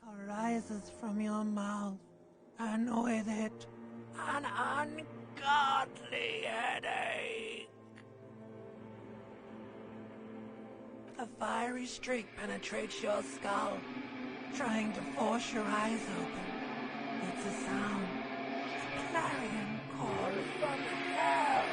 arises from your mouth, and with it, an ungodly headache. The fiery streak penetrates your skull, trying to force your eyes open. It's a sound, a clarion call from hell.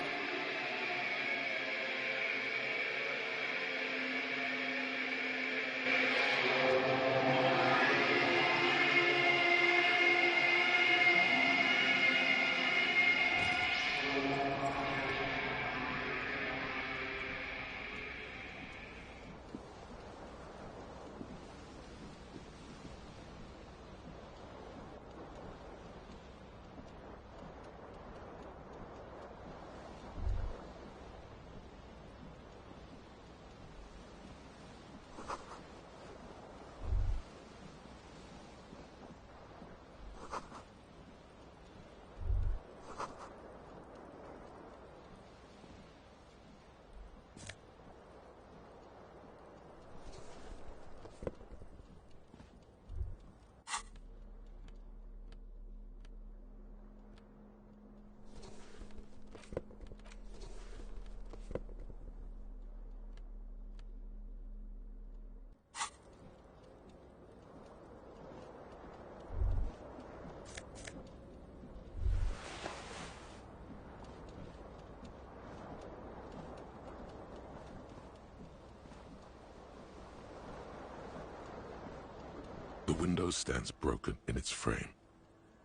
The window stands broken in its frame.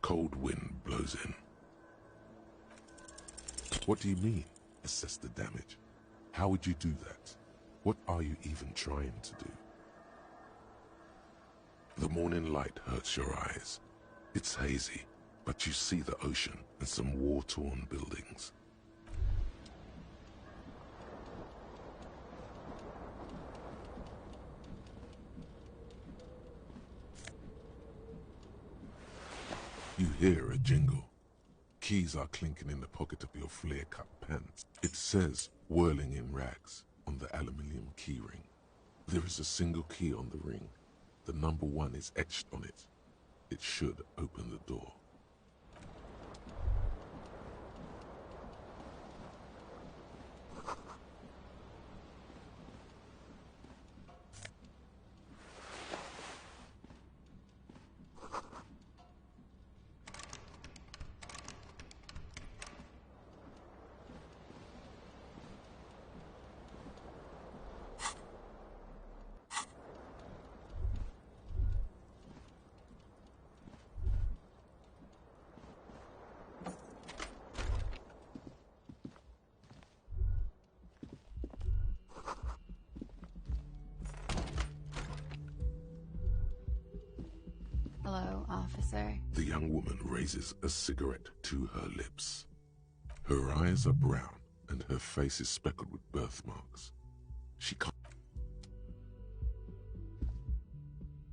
Cold wind blows in. What do you mean, assess the damage? How would you do that? What are you even trying to do? The morning light hurts your eyes. It's hazy, but you see the ocean and some war-torn buildings. You hear a jingle. Keys are clinking in the pocket of your flare-cut pants. It says, whirling in rags, on the aluminium keyring. There is a single key on the ring. The number 1 is etched on it. It should open the door. Hello, officer. The young woman raises a cigarette to her lips. Her eyes are brown and her face is speckled with birthmarks. She can't...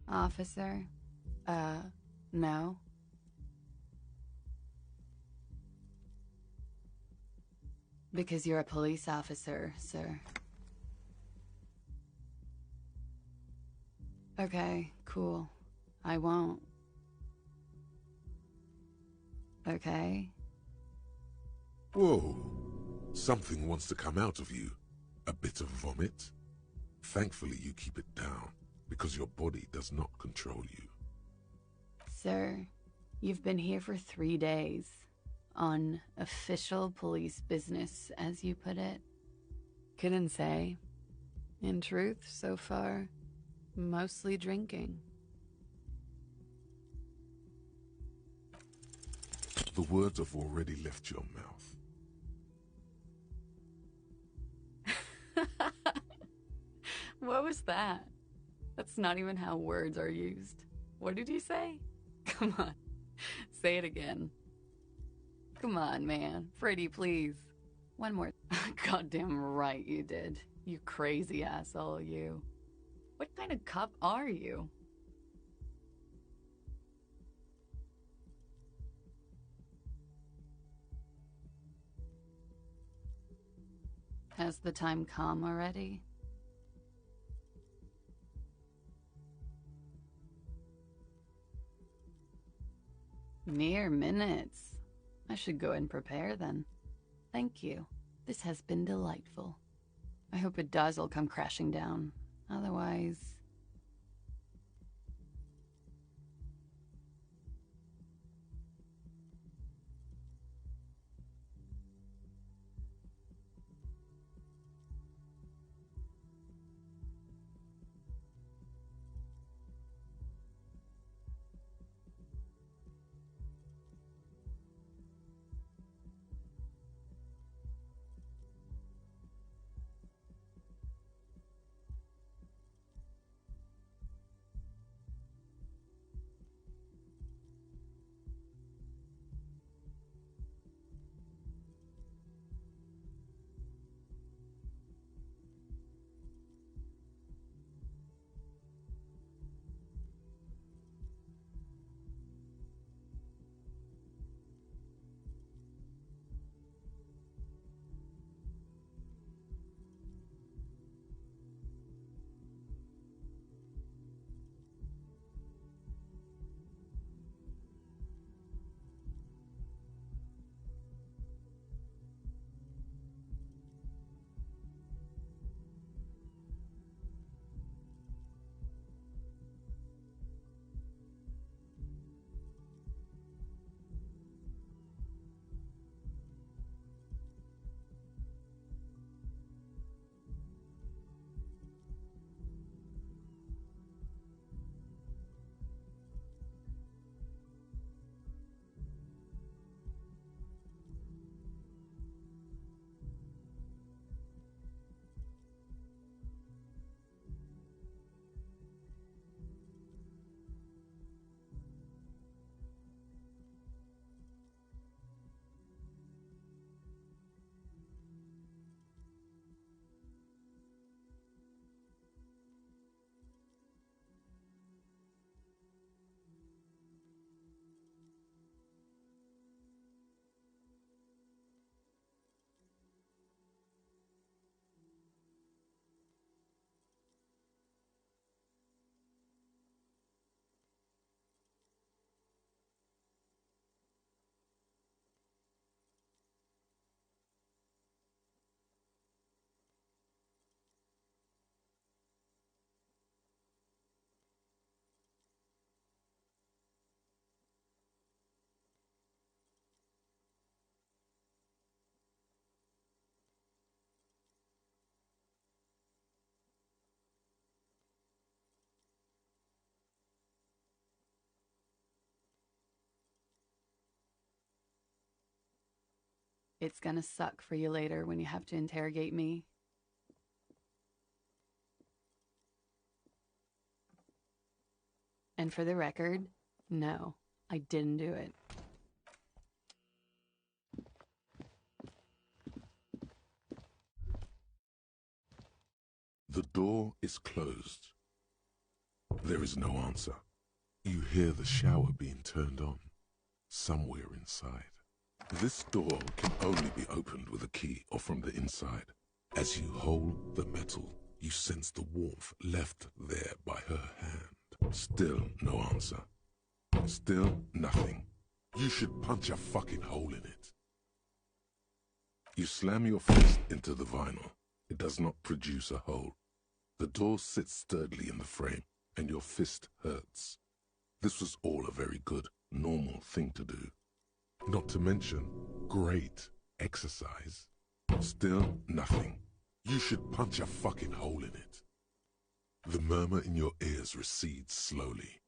Officer? No. Because you're a police officer, sir. Okay, cool. I won't. Okay? Whoa! Something wants to come out of you. A bit of vomit. Thankfully you keep it down, because your body does not control you. Sir, you've been here for 3 days. On official police business, as you put it. Couldn't say. In truth, so far, mostly drinking. The words have already left your mouth. What was that? That's not even how words are used. What did you say? Come on, say it again. Come on, man. Freddy, please. One more. Goddamn right you did. You crazy asshole, you. What kind of cop are you? Has the time come already? Mere minutes. I should go and prepare then. Thank you. This has been delightful. I hope it does all come crashing down. Otherwise... It's gonna suck for you later when you have to interrogate me. And for the record, no, I didn't do it. The door is closed. There is no answer. You hear the shower being turned on, somewhere inside. This door can only be opened with a key or from the inside. As you hold the metal, you sense the warmth left there by her hand. Still no answer. Still nothing. You should punch a fucking hole in it. You slam your fist into the vinyl. It does not produce a hole. The door sits sturdily in the frame, and your fist hurts. This was all a very good, normal thing to do. Not to mention, great exercise. Still nothing. You should punch a fucking hole in it. The murmur in your ears recedes slowly.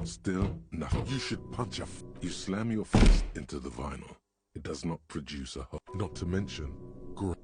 Still nothing. You should punch a You slam your fist into the vinyl. It does not produce a hole. Not to mention, great.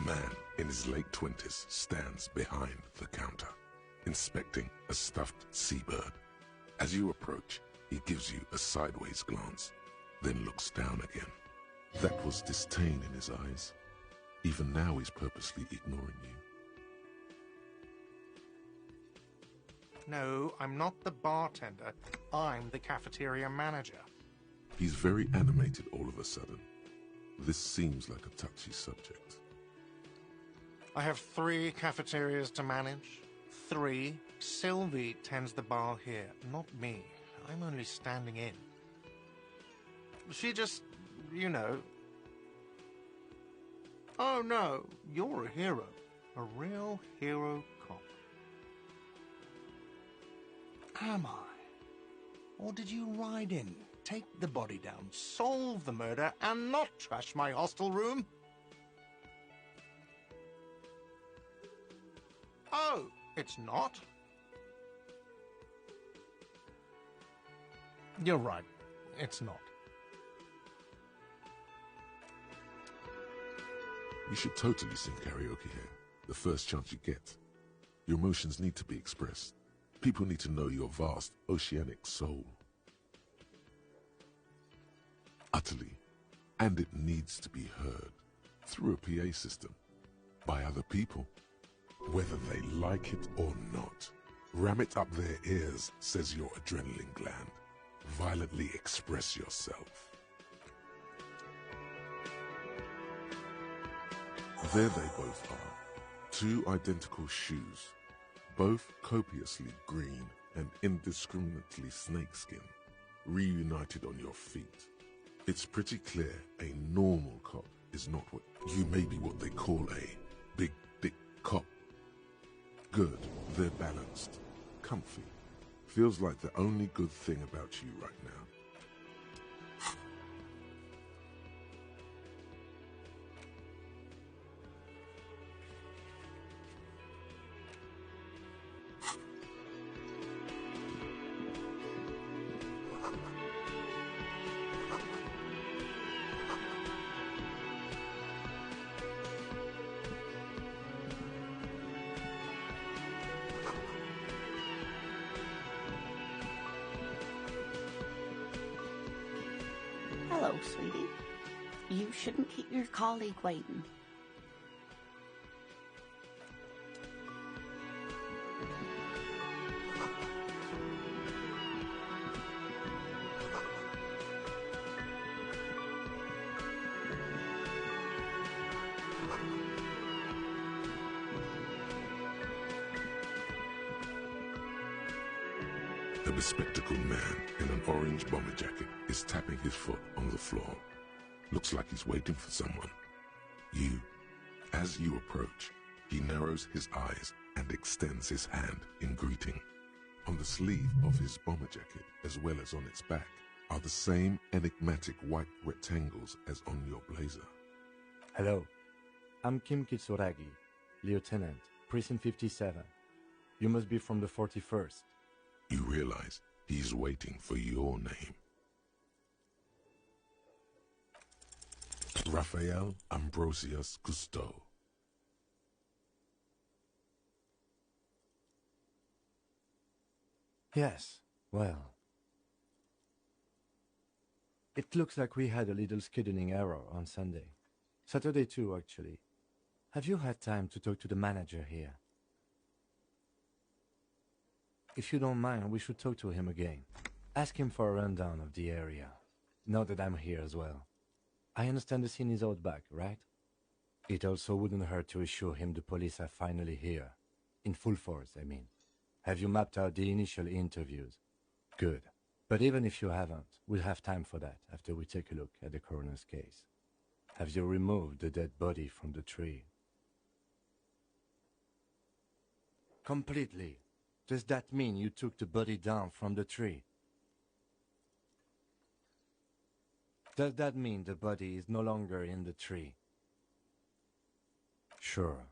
man in his late 20s stands behind the counter, inspecting a stuffed seabird. As you approach, he gives you a sideways glance, then looks down again. That was disdain in his eyes. Even now he's purposely ignoring you. No, I'm not the bartender. I'm the cafeteria manager. He's very animated all of a sudden. This seems like a touchy subject. I have 3 cafeterias to manage. 3. Sylvie tends the bar here, not me. I'm only standing in. She just, you know... Oh no, you're a hero. A real hero cop. Am I? Or did you ride in, take the body down, solve the murder, and not trash my hostel room? Oh, it's not? You're right, it's not. You should totally sing karaoke here, the first chance you get. Your emotions need to be expressed. People need to know your vast, oceanic soul. Utterly. And it needs to be heard through a PA system by other people, whether they like it or not. Ram it up their ears, says your adrenaline gland. Violently express yourself. There they both are. 2 identical shoes, both copiously green and indiscriminately snakeskin, reunited on your feet. It's pretty clear a normal cop is not what you may be what they call a big dick cop. Good, they're balanced, comfy. Feels like the only good thing about you right now. Hello, sweetie. You shouldn't keep your colleague waiting. A bespectacled man in an orange bomber jacket is tapping his foot on the floor. Looks like he's waiting for someone. You. As you approach, he narrows his eyes and extends his hand in greeting. On the sleeve of his bomber jacket, as well as on its back, are the same enigmatic white rectangles as on your blazer. Hello, I'm Kim Kitsuragi, Lieutenant, Precinct 57. You must be from the 41st. You realize he's waiting for your name. Raphael Ambrosius Cousteau. Yes, well. It looks like we had a little scheduling error on Sunday. Saturday too, actually. Have you had time to talk to the manager here? If you don't mind, we should talk to him again. Ask him for a rundown of the area, now that I'm here as well. I understand the scene is out back, right? It also wouldn't hurt to assure him the police are finally here. In full force, I mean. Have you mapped out the initial interviews? Good. But even if you haven't, we'll have time for that after we take a look at the coroner's case. Have you removed the dead body from the tree? Completely. Does that mean you took the body down from the tree? Does that mean the body is no longer in the tree? Sure.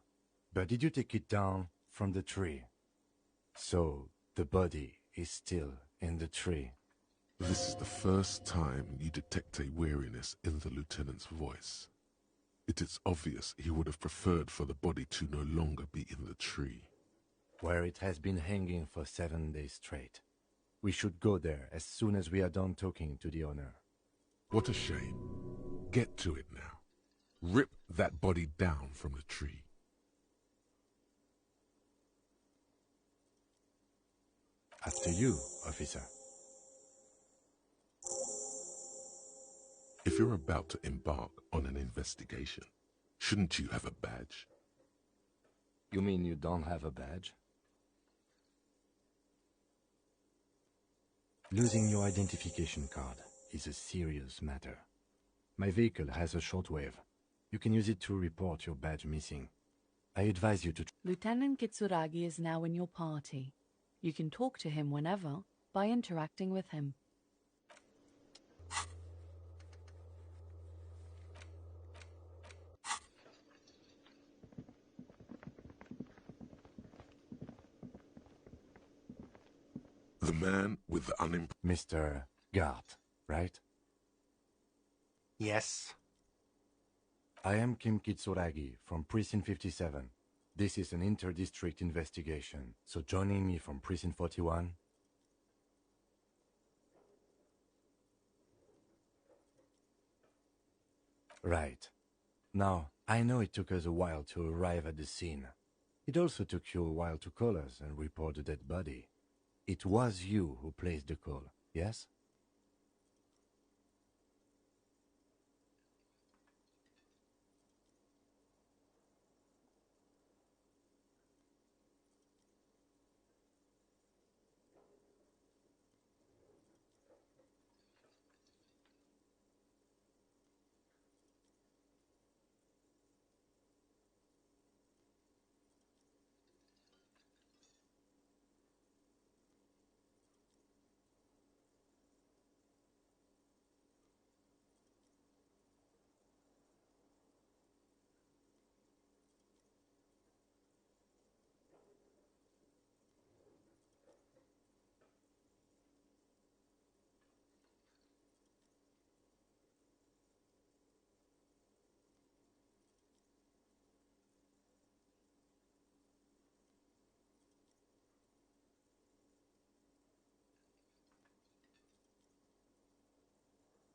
But did you take it down from the tree? So, the body is still in the tree. This is the first time you detect a weariness in the lieutenant's voice. It is obvious he would have preferred for the body to no longer be in the tree. Where it has been hanging for 7 days straight. We should go there as soon as we are done talking to the owner. What a shame. Get to it now. Rip that body down from the tree. After you, officer. If you're about to embark on an investigation, shouldn't you have a badge? You mean you don't have a badge? Losing your identification card is a serious matter. My vehicle has a shortwave. You can use it to report your badge missing. I advise you to... Lieutenant Kitsuragi is now in your party. You can talk to him whenever by interacting with him. The man with the Mr. Gart, right? Yes. I am Kim Kitsuragi from Precinct 57. This is an inter-district investigation, so joining me from Precinct 41... Right. Now, I know it took us a while to arrive at the scene. It also took you a while to call us and report the dead body. It was you who placed the call, yes?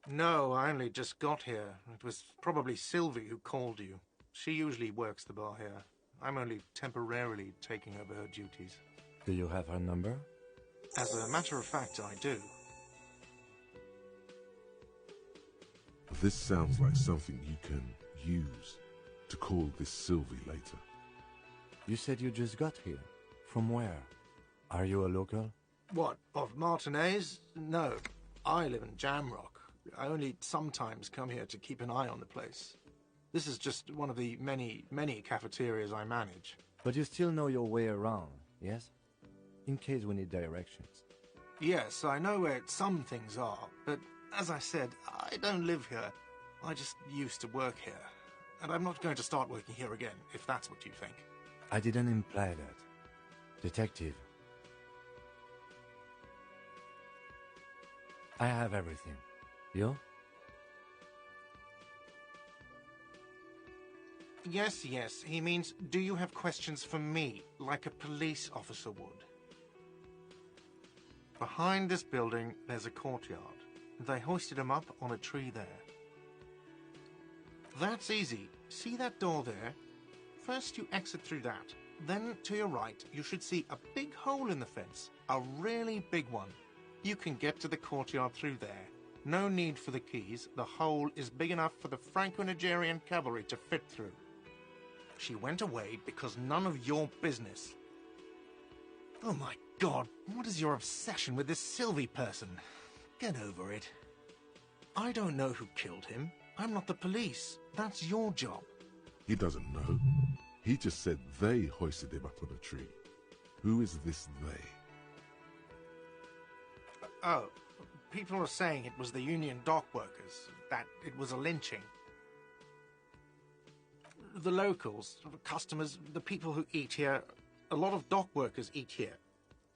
No, I only just got here. It was probably Sylvie who called you. She usually works the bar here. I'm only temporarily taking over her duties. Do you have her number? As a matter of fact, I do. This sounds like something you can use to call this Sylvie later. You said you just got here. From where? Are you a local? What, of Martinez? No, I live in Jamrock. I only sometimes come here to keep an eye on the place. This is just one of the many, many cafeterias I manage. But you still know your way around, yes? In case we need directions. Yes, I know where some things are, but as I said, I don't live here. I just used to work here. And I'm not going to start working here again, if that's what you think. I didn't imply that. Detective. I have everything. You? Yes, yes. He means, do you have questions for me, like a police officer would? Behind this building, there's a courtyard. They hoisted him up on a tree there. That's easy. See that door there? First you exit through that. Then, to your right, you should see a big hole in the fence. A really big one. You can get to the courtyard through there. No need for the keys. The hole is big enough for the Franco-Nigerian cavalry to fit through. She went away because none of your business. Oh my God, what is your obsession with this Sylvie person? Get over it. I don't know who killed him. I'm not the police. That's your job. He doesn't know. He just said they hoisted him up on a tree. Who is this they? Oh, people are saying it was the union dock workers, that it was a lynching. The locals, customers, the people who eat here, a lot of dock workers eat here.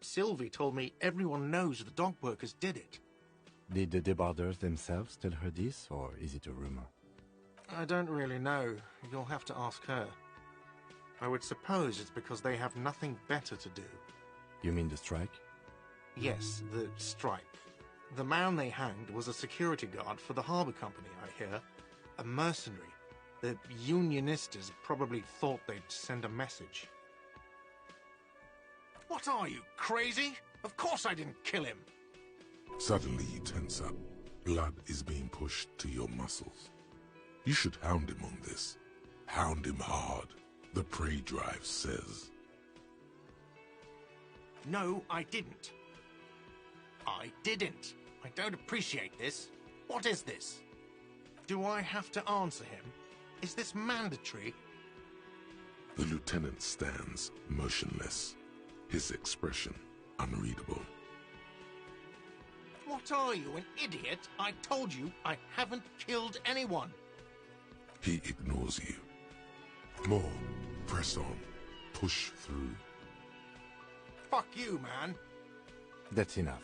Sylvie told me everyone knows the dock workers did it. Did the debarders themselves tell her this, or is it a rumor? I don't really know. You'll have to ask her. I would suppose it's because they have nothing better to do. You mean the strike? Yes, the strike. The man they hanged was a security guard for the harbour company, I hear. A mercenary. The Unionistas probably thought they'd send a message. What are you, crazy? Of course I didn't kill him! Suddenly you tense up. Blood is being pushed to your muscles. You should hound him on this. Hound him hard, the prey drive says. No, I didn't. I didn't. I don't appreciate this. What is this? Do I have to answer him? Is this mandatory? The lieutenant stands motionless, his expression unreadable. What are you, an idiot? I told you I haven't killed anyone. He ignores you. More. Press on. Push through. Fuck you, man. That's enough.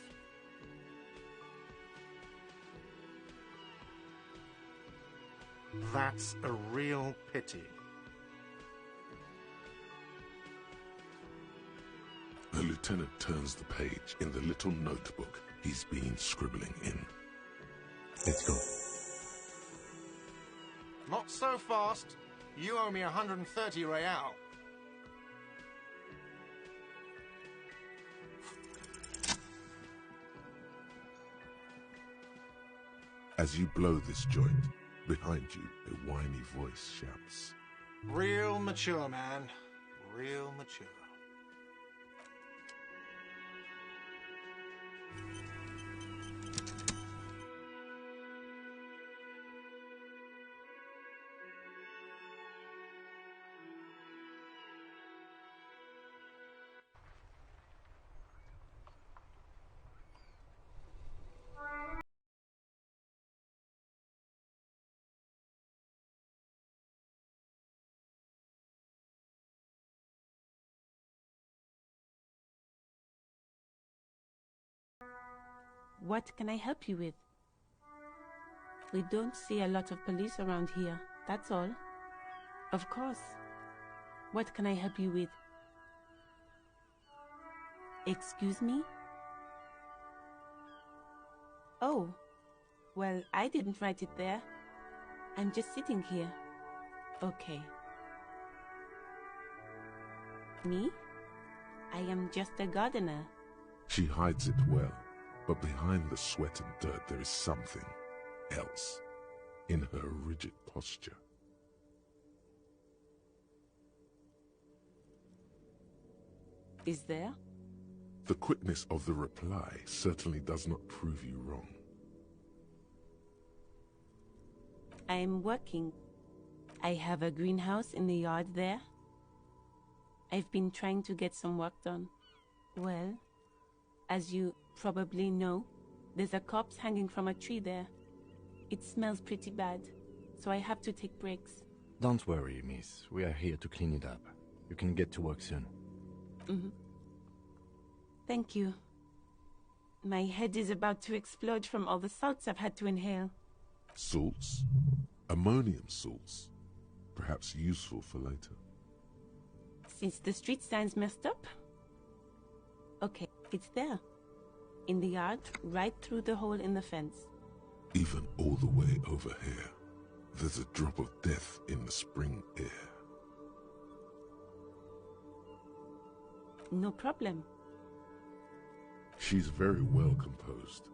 That's a real pity. The lieutenant turns the page in the little notebook he's been scribbling in. Let's go. Not so fast. You owe me 130 real. As you blow this joint, behind you, a whiny voice shouts. Real mature, man. Real mature. What can I help you with? We don't see a lot of police around here, that's all. Of course. What can I help you with? Excuse me? Oh, well, I didn't write it there. I'm just sitting here. Okay. Me? I am just a gardener. She hides it well, but behind the sweat and dirt there is something else in her rigid posture. Is there? The quickness of the reply certainly does not prove you wrong. I'm working. I have a greenhouse in the yard there. I've been trying to get some work done. Well, as you probably know, there's a corpse hanging from a tree there. It smells pretty bad, so I have to take breaks. Don't worry, miss. We are here to clean it up. You can get to work soon. Mm-hmm. Thank you. My head is about to explode from all the salts I've had to inhale. Salts? Ammonium salts. Perhaps useful for later. Since the street sign's messed up? Okay, it's there. In the yard, right through the hole in the fence. Even all the way over here, there's a drop of death in the spring air. No problem. She's very well composed.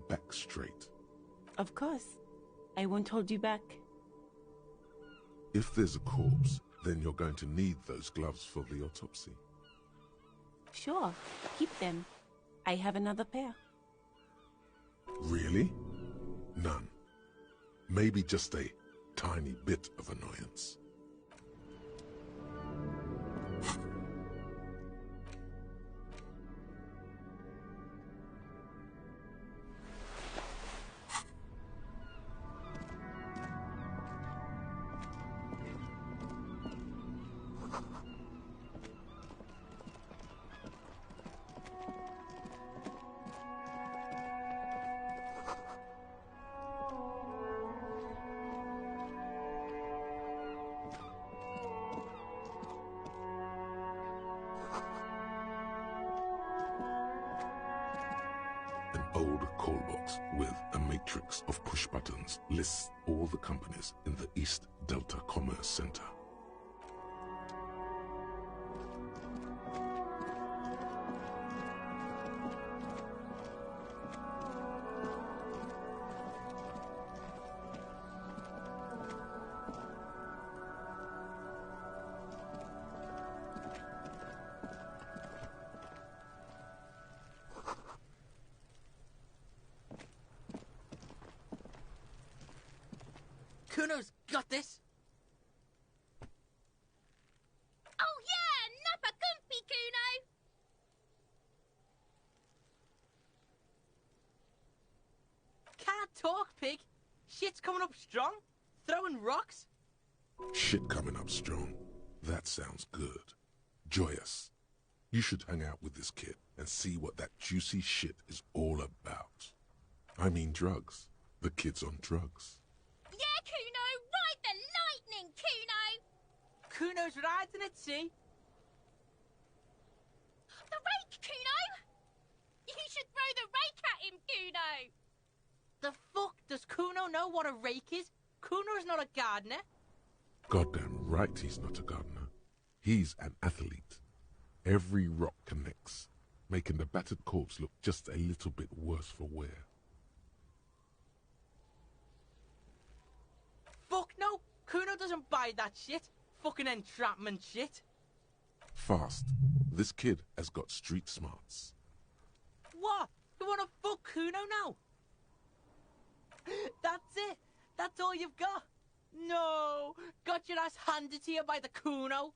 Back straight. Of course. I won't hold you back. If there's a corpse, then you're going to need those gloves for the autopsy. Sure, keep them. I have another pair. Really? None. Maybe just a tiny bit of annoyance. old call box with a matrix of push buttons lists all the companies in the East Delta Commerce Center. Kuno's got this. Oh yeah, nappa gumpy, Kuno! Can't talk, pig. Shit's coming up strong. Throwing rocks. Shit coming up strong. That sounds good. Joyous. You should hang out with this kid and see what that juicy shit is all about. I mean drugs. The kid's on drugs. Yeah, Kuno, ride the lightning, Kuno! Kuno's riding it, see? The rake, Kuno! You should throw the rake at him, Kuno! The fuck does Kuno know what a rake is? Kuno's not a gardener. Goddamn right he's not a gardener. He's an athlete. Every rock connects, making the battered corpse look just a little bit worse for wear. Fuck no! Kuno doesn't buy that shit. Fucking entrapment shit. Fast. This kid has got street smarts. What? You wanna fuck Kuno now? That's it? That's all you've got? No! Got your ass handed to you by the Kuno?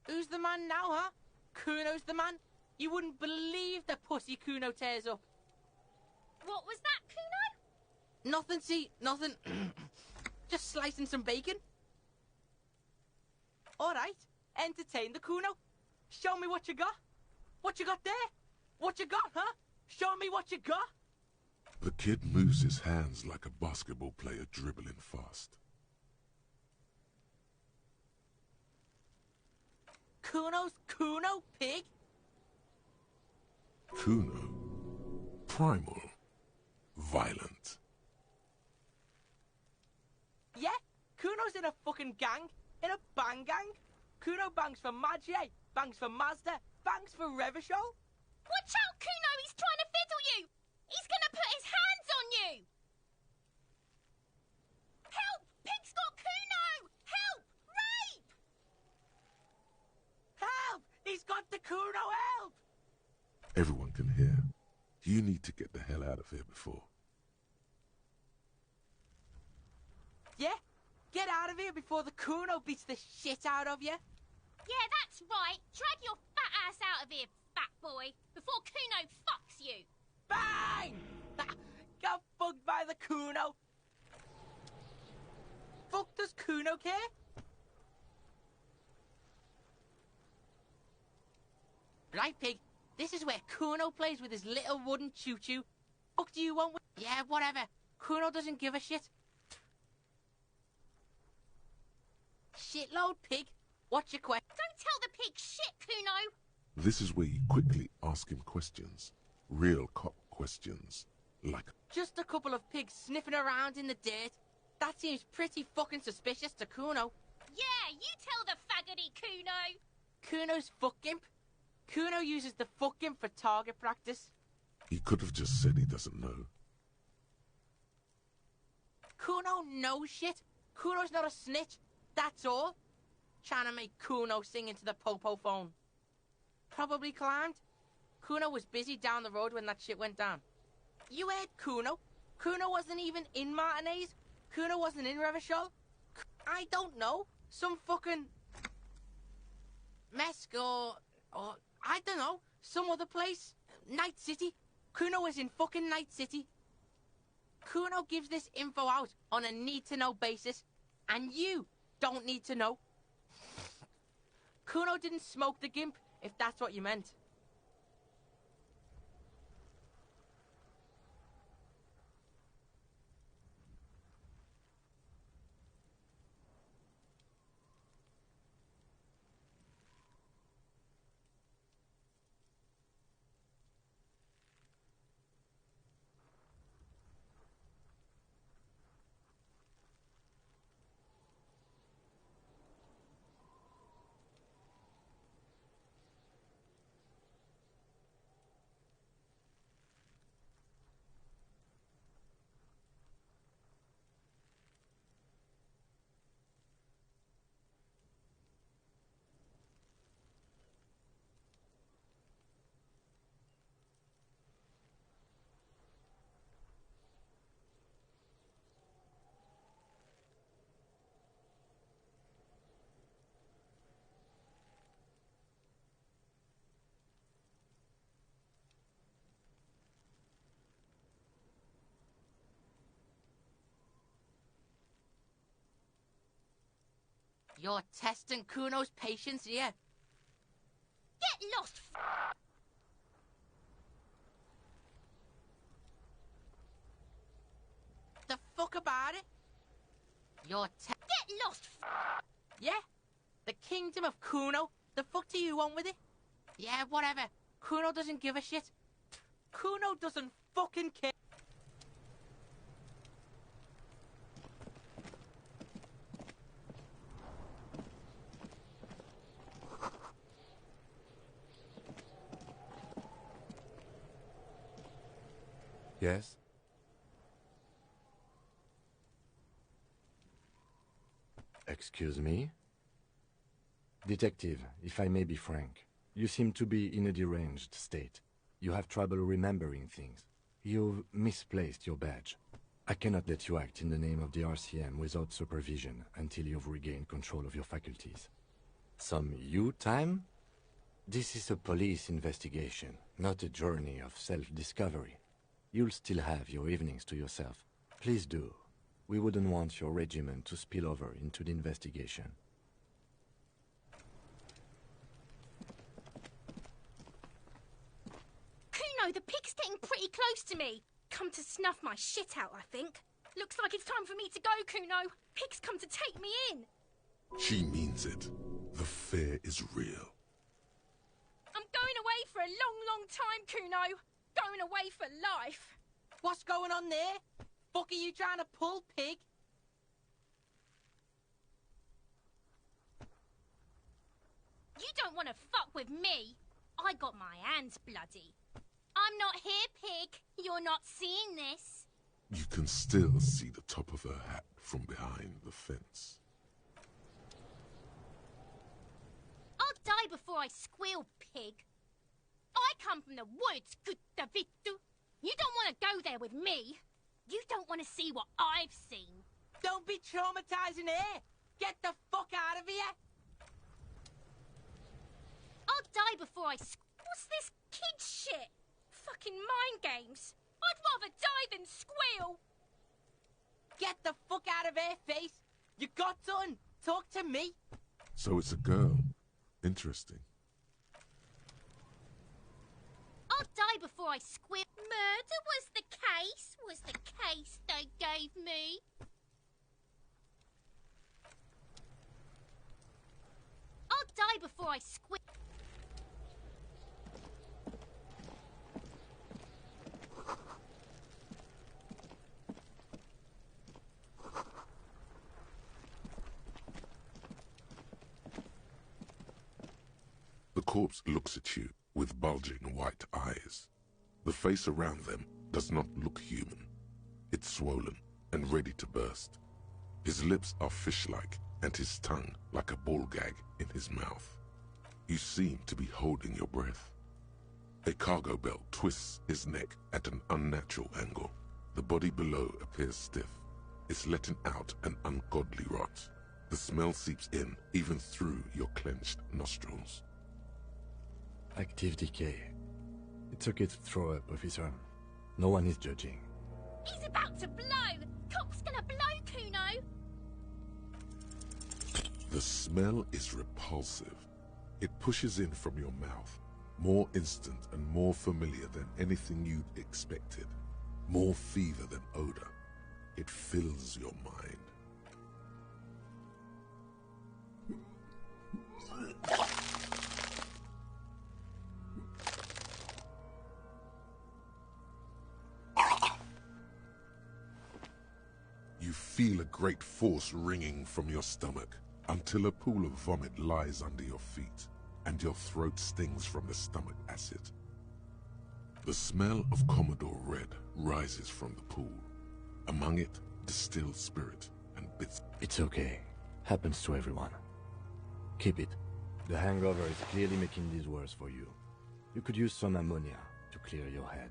Who's the man now, huh? Kuno's the man? You wouldn't believe the pussy Kuno tears up. What was that, Kuno? Nothing, see, nothing. Just slicing some bacon. Alright, entertain the Kuno. Show me what you got. What you got there? What you got, huh? Show me what you got. The kid moves his hands like a basketball player dribbling fast. Kuno's Kuno, pig? Kuno. Primal. Violent. Yeah, Kuno's in a fucking gang. In a bang gang. Kuno bangs for Magie, bangs for Mazda, bangs for Revachol. Watch out, Kuno! He's trying to fiddle you! He's gonna put his hands on you! Help! Pig's got Kuno! Help! Rape! Help! He's got the Kuno, help! Everyone can hear. You need to get the hell out of here before. Yeah? Get out of here before the Kuno beats the shit out of you. Yeah, that's right. Drag your fat ass out of here, fat boy, before Kuno fucks you. Bang! Got fucked by the Kuno. Fuck does Kuno care? Right, pig. This is where Kuno plays with his little wooden choo-choo. Fuck do you want with... Yeah, whatever. Kuno doesn't give a shit. Shitload, pig. What's your question? Don't tell the pig shit, Kuno. This is where you quickly ask him questions. Real cop questions. Like, Just a couple of pigs sniffing around in the dirt. That seems pretty fucking suspicious to Kuno. Yeah, you tell the faggoty, Kuno. Kuno's fuck gimp. Kuno uses the fuck gimp for target practice. he could have just said he doesn't know. Kuno knows shit. Kuno's not a snitch. That's all. Trying to make Kuno sing into the popo phone. Probably climbed. Kuno was busy down the road when that shit went down. You heard Kuno. Kuno wasn't even in Martinez. Kuno wasn't in Revachol. I don't know. Some fucking... Mesk or I don't know. Some other place. Night City. Kuno was in fucking Night City. Kuno gives this info out on a need-to-know basis. And you don't need to know. Kuno didn't smoke the gimp, if that's what you meant. You're testing Kuno's patience here. Get lost, The fuck about it? Get lost, Yeah? The kingdom of Kuno? The fuck do you want with it? Yeah, whatever. Kuno doesn't give a shit. Kuno doesn't fucking care. Yes? Excuse me? Detective, if I may be frank, you seem to be in a deranged state. You have trouble remembering things. You've misplaced your badge. I cannot let you act in the name of the RCM without supervision until you've regained control of your faculties. Some you time? This is a police investigation, not a journey of self-discovery. You'll still have your evenings to yourself. Please do. We wouldn't want your regiment to spill over into the investigation. Kuno, the pig's getting pretty close to me. Come to snuff my shit out, I think. Looks like it's time for me to go, Kuno. Pig's come to take me in. She means it. The fear is real. I'm going away for a long, long time, Kuno. Going away for life. What's going on there? Fuck are you trying to pull, pig? You don't want to fuck with me. I got my hands bloody. I'm not here, pig. You're not seeing this. You can still see the top of her hat from behind the fence. I'll die before I squeal, pig. I come from the woods, Guttavittu. You don't want to go there with me. You don't want to see what I've seen. Don't be traumatizing her. Get the fuck out of here. I'll die before I What's this kid shit? Fucking mind games. I'd rather die than squeal. Get the fuck out of her face. You got done. Talk to me. So it's a girl. Interesting. I'll die before I squeal. Murder was the case they gave me. I'll die before I squeal. The corpse looks at you with bulging white eyes. The face around them does not look human. It's swollen and ready to burst. His lips are fish-like and his tongue like a ball gag in his mouth. You seem to be holding your breath. A cargo belt twists his neck at an unnatural angle. The body below appears stiff. It's letting out an ungodly rot. The smell seeps in even through your clenched nostrils. Active decay. It's okay to throw up, officer. No one is judging. He's about to blow. Cock's gonna blow, Kuno. The smell is repulsive. It pushes in from your mouth, more instant and more familiar than anything you'd expected. More fever than odor. It fills your mind. You feel a great force ringing from your stomach until a pool of vomit lies under your feet and your throat stings from the stomach acid. The smell of Commodore Red rises from the pool. Among it, distilled spirit and bits. It's okay. Happens to everyone. Keep it. The hangover is clearly making this worse for you. You could use some ammonia to clear your head.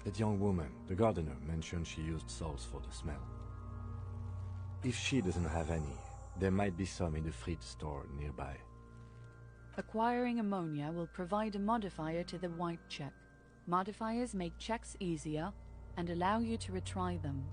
That young woman, the gardener, mentioned she used salts for the smell. If she doesn't have any, there might be some in the fridge store nearby. Acquiring ammonia will provide a modifier to the white check. Modifiers make checks easier and allow you to retry them.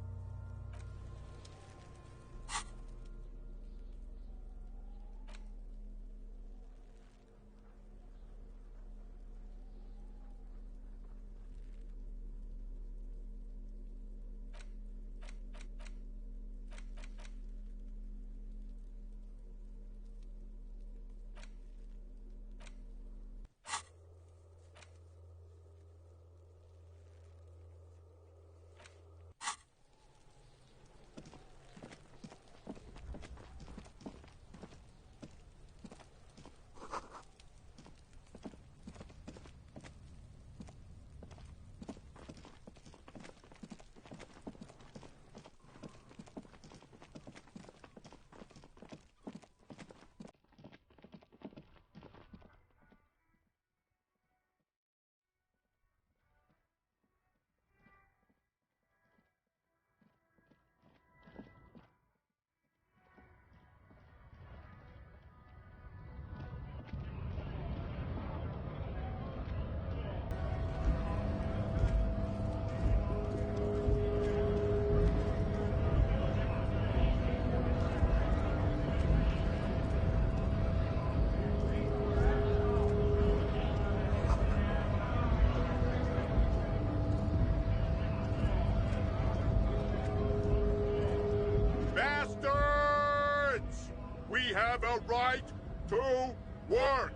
right to work!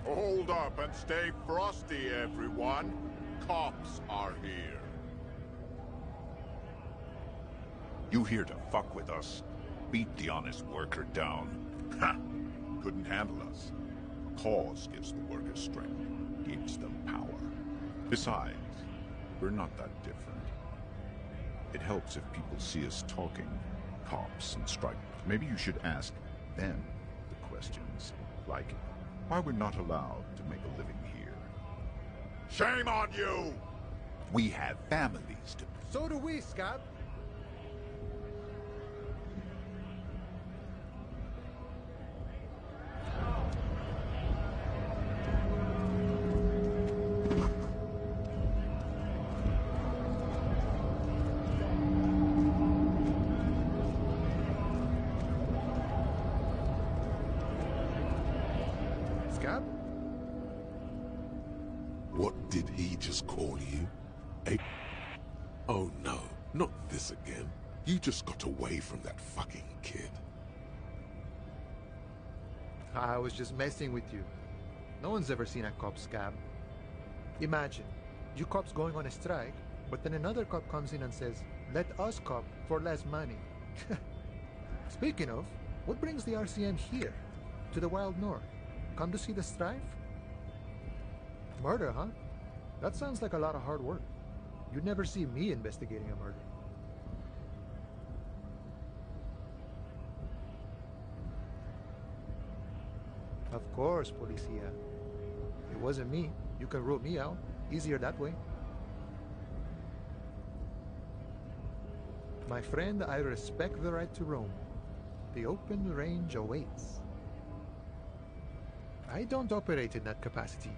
Hold up and stay frosty, everyone. Cops are here. You here to fuck with us? Beat the honest worker down. Ha! Couldn't handle us. Cause gives the workers strength, gives them power. Besides, we're not that different. It helps if people see us talking, cops and strikers. Maybe you should ask them the questions, like why we're not allowed to make a living here. Shame on you! We have families to... So do we, Scott. Scott? What did he just call you? Oh no, not this again. You just got away from that fucking kid. I was just messing with you. No one's ever seen a cop scab. Imagine, you cops going on a strike, but then another cop comes in and says, let us cop for less money. Speaking of, what brings the RCM here? To the wild north? Come to see the strife? Murder, huh? That sounds like a lot of hard work. You'd never see me investigating a murder. Of course, Policia. It wasn't me. You can rule me out. Easier that way. My friend, I respect the right to roam. The open range awaits. I don't operate in that capacity.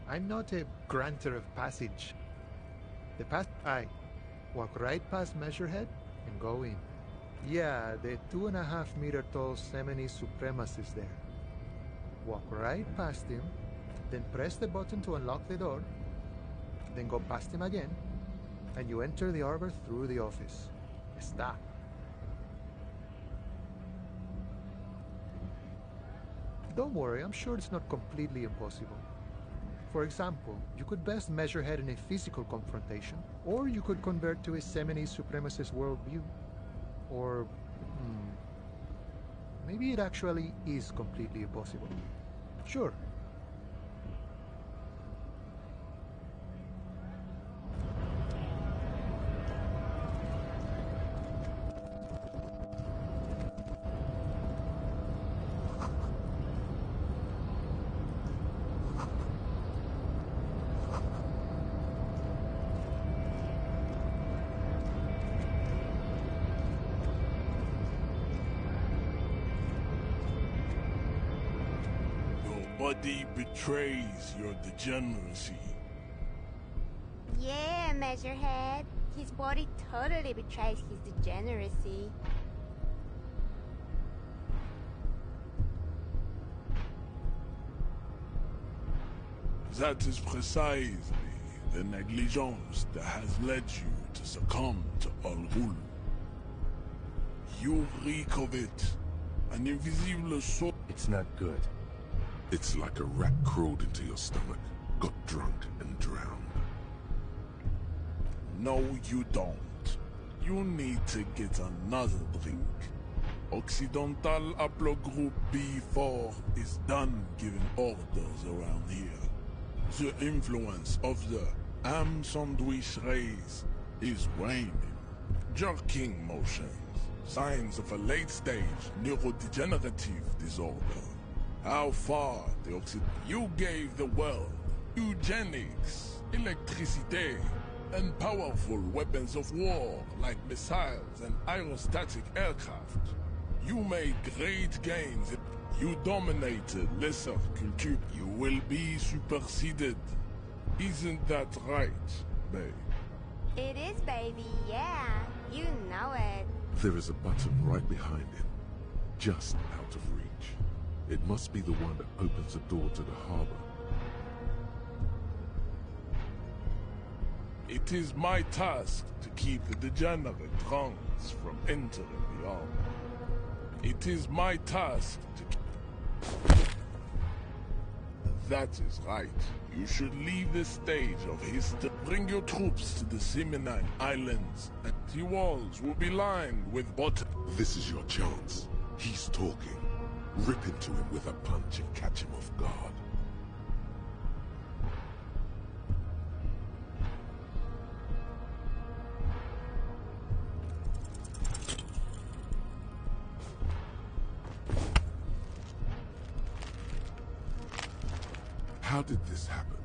I'm not a granter of passage. I walk right past Measurehead and go in. Yeah, the 2.5-meter tall Semini supremacist there. Walk right past him, then press the button to unlock the door, then go past him again, and you enter the arbor through the office. Está. Don't worry, I'm sure it's not completely impossible. For example, you could best Measurehead in a physical confrontation, or you could convert to a Semini supremacist worldview. Or, maybe it actually is completely impossible. Sure. Nobody betrays your degeneracy. Yeah, Measurehead. His body totally betrays his degeneracy. That is precisely the negligence that has led you to succumb to Al Ghul. You reek of it. An invisible soul. It's not good. It's like a rat crawled into your stomach, got drunk and drowned. No, you don't. You need to get another drink. Occidental Haplogroup B4 is done giving orders around here. The influence of the ham sandwich race is waning. Jerking motions, signs of a late-stage neurodegenerative disorder. How far the you gave the world eugenics, electricity, and powerful weapons of war like missiles and aerostatic aircraft. You made great gains. You dominated lesser culture. You will be superseded. Isn't that right, babe? It is, baby, yeah. You know it. There is a button right behind him, just out of reach. It must be the one that opens the door to the harbor. It is my task to keep the degenerate drunk. prevents from entering the army. It is my task to... That is right. You should leave the stage of history. Bring your troops to the Simonine Islands, and the walls will be lined with bottom. This is your chance. He's talking. Rip into him with a punch and catch him off guard. How did this happen?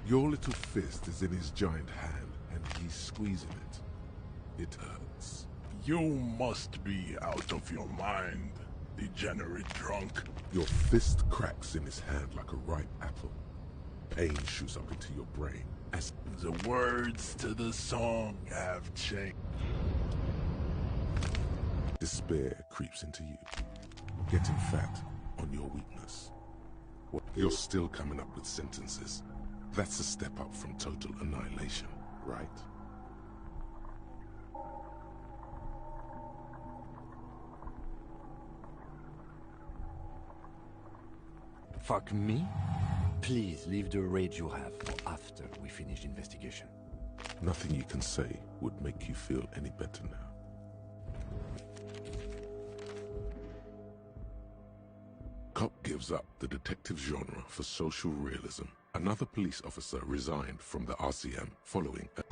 Your little fist is in his giant hand, and he's squeezing it. It hurts. You must be out of your mind, degenerate drunk. Your fist cracks in his hand like a ripe apple. Pain shoots up into your brain as the words to the song have changed. Despair creeps into you, getting fat on your weakness. You're still coming up with sentences. That's a step up from total annihilation, right? Fuck me? Please leave the rage you have for after we finish the investigation. Nothing you can say would make you feel any better now. Cop gives up the detective genre for social realism. Another police officer resigned from the RCM following a...